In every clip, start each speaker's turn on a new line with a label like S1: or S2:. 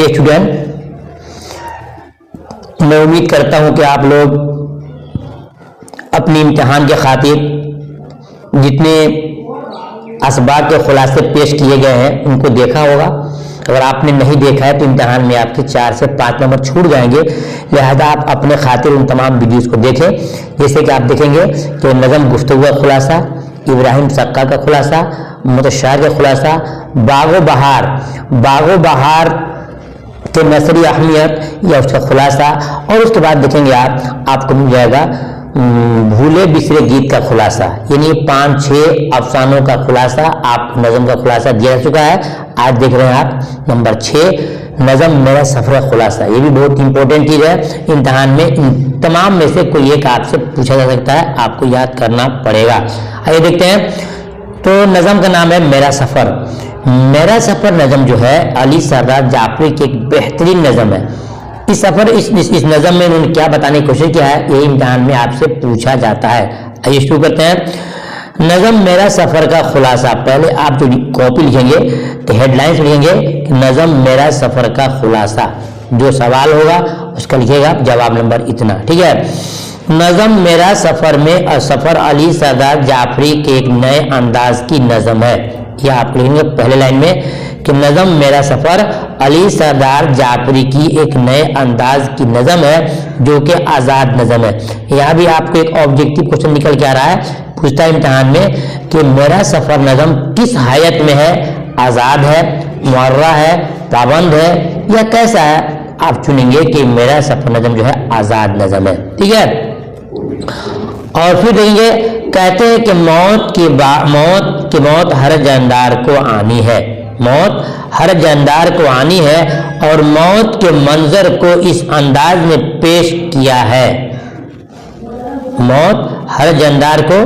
S1: Dear student, मैं उम्मीद करता हूं कि आप लोग अपनी इम्तिहान के खातिर जितने असबाब के खुलासे पेश किए गए हैं उनको देखा होगा। अगर आपने नहीं देखा है तो इम्तिहान में आपके 4 से 5 नंबर छूट जाएंगे, लिहाजा आप अपने खातिर उन तमाम वीडियोस को देखें। जैसे कि आप देखेंगे कि नज़म गुफ्तगू का खुलासा, इब्राहिम सक्का का खुलासा, मुतशार का खुलासा, बागो बहार के नसरी अहमियत या उसका खुलासा, और उसके बाद देखेंगे आपको मिल जाएगा भूले बिसरे गीत का खुलासा, यानी 5-6 अफसानों का खुलासा, आप नज़म का खुलासा दिया जा चुका है। आज देख रहे हैं आप नंबर 6 नज़म मेरा सफर का खुलासा। ये भी बहुत इंपॉर्टेंट चीज़ है, इम्तिहान में इन तमाम में से कोई एक आपसे पूछा जा सकता है, आपको याद करना पड़ेगा। आइए देखते हैं। तो नज़म का नाम है मेरा सफ़र। मेरा सफ़र नज़म जो है अली सरदार जाफरी की एक बेहतरीन नज़म है। इस नज़म में उन्होंने क्या बताने की कोशिश किया है, ये इम्तिहान में आपसे पूछा जाता है। आइए शुरू करते हैं। नज़म मेरा सफ़र का खुलासा। पहले आप जो कॉपी लिखेंगे तो हेडलाइंस लिखेंगे कि नज़म मेरा सफ़र का खुलासा। जो सवाल होगा उसका लिखिएगा जवाब नंबर इतना, ठीक है। नज़म मेरा सफ़र में सफ़र अली सरदार जाफरी के एक नए अंदाज की नज़म है। यह आप लिखेंगे पहले लाइन में कि नज़म मेरा सफ़र अली सरदार जाफरी की एक नए अंदाज की नज़म है जो कि आज़ाद नज़म है। यहाँ भी आपको एक ऑब्जेक्टिव क्वेश्चन निकल के आ रहा है, पूछता है इम्तिहान में कि मेरा सफ़र नज़म किस हैयत में है, आज़ाद है, मुअर्रा है, पाबंद है या कैसा है। आप चुनेंगे कि मेरा सफ़र नज़म जो है आज़ाद नज़म है, ठीक है। और फिर देखेंगे, कहते हैं कि मौत हर जानदार को आनी है। मौत हर जानदार को आनी है और मौत के मंजर को इस अंदाज में पेश किया है। मौत हर जानदार को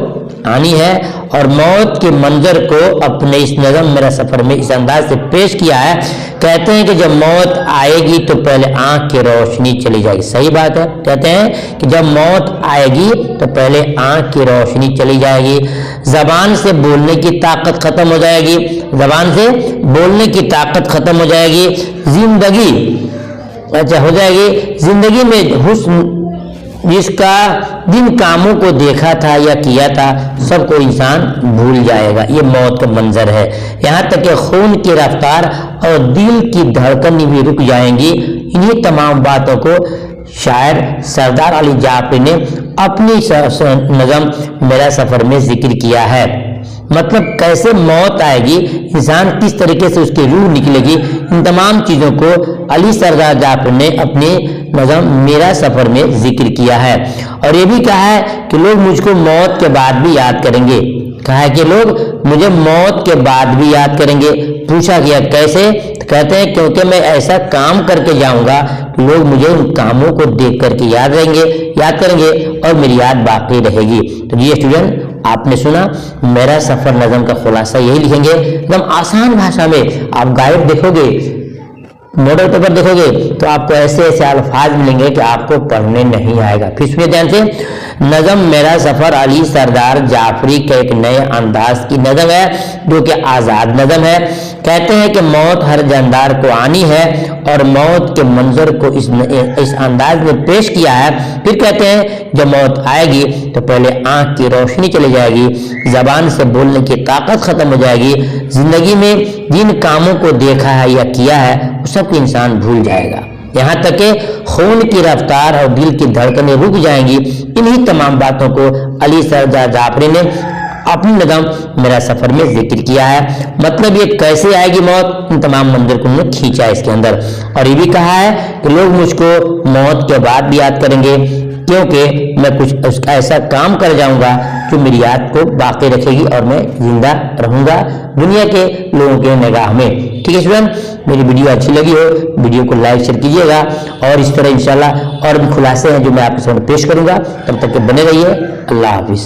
S1: आनी है और मौत के मंजर को अपने इस नज़म मेरा सफ़र में इस अंदाज से पेश किया है। कहते हैं कि जब मौत आएगी तो पहले आँख की रोशनी चली जाएगी। सही बात है। कहते हैं कि जब मौत आएगी तो पहले आँख की रोशनी चली जाएगी, ज़बान से बोलने की ताकत ख़त्म हो जाएगी, ज़बान से बोलने की ताकत ख़त्म हो जाएगी, ज़िंदगी हो जाएगी, ज़िंदगी में हुस्न जिसका जिन कामों को देखा था या किया था सबको इंसान भूल जाएगा। ये मौत का मंजर है। यहाँ तक कि खून की रफ्तार और दिल की धड़कन भी रुक जाएंगी। इन्हीं तमाम बातों को शायर सरदार अली जाफरी ने अपनी नज़म मेरा सफ़र में जिक्र किया है। मतलब कैसे मौत आएगी, इंसान किस तरीके से उसकी रूह निकलेगी, इन तमाम चीज़ों को अली सरदार जाफरी ने अपने नज़म मेरा सफ़र में जिक्र किया है। और ये भी कहा है कि लोग मुझको मौत के बाद भी याद करेंगे। कहा है कि लोग मुझे मौत के बाद भी याद करेंगे। पूछा गया कैसे, तो कहते हैं क्योंकि मैं ऐसा काम करके जाऊंगा कि लोग मुझे उन कामों को देख करके याद करेंगे और मेरी याद बाकी रहेगी। तो ये स्टूडेंट, आपने सुना मेरा सफ़र नज़म का खुलासा यही लिखेंगे एकदम आसान भाषा में। आप गाइड देखोगे, मॉडल पेपर देखोगे तो आपको ऐसे अल्फाज मिलेंगे कि आपको पढ़ने नहीं आएगा। फिर सुनिए ध्यान से। नज़म मेरा सफ़र अली सरदार जाफरी के एक नए अंदाज की नज़म है जो कि आज़ाद नज़म है। कहते हैं कि मौत हर जानदार को आनी है और मौत के मंजर को इस अंदाज में पेश किया है। फिर कहते हैं जब मौत आएगी तो पहले आँख की रोशनी चली जाएगी, ज़बान से बोलने की ताकत ख़त्म हो जाएगी, ज़िंदगी में जिन कामों को देखा है या किया है वो सब इंसान भूल जाएगा। यहाँ तक कि खून की रफ्तार और दिल की धड़कनें रुक जाएंगी। इन्हीं तमाम बातों को अली सरदार जाफरी ने अपनी नज़म मेरा सफ़र में जिक्र किया है। मतलब ये कैसे आएगी मौत, इन तमाम मंजर को उन्होंने खींचा है इसके अंदर। और ये भी कहा है कि लोग मुझको मौत के बाद भी याद करेंगे क्योंकि मैं कुछ ऐसा काम कर जाऊंगा जो मेरी याद को बाकी रखेगी और मैं जिंदा रहूंगा दुनिया के लोगों के निगाह में। ठीक है स्टूडेंट, मेरी वीडियो अच्छी लगी हो वीडियो को लाइक शेयर कीजिएगा और इस तरह इंशाल्लाह और भी खुलासे हैं जो मैं आपके सामने पेश करूंगा। तब तक के बने रहिए। अल्लाह हाफिज।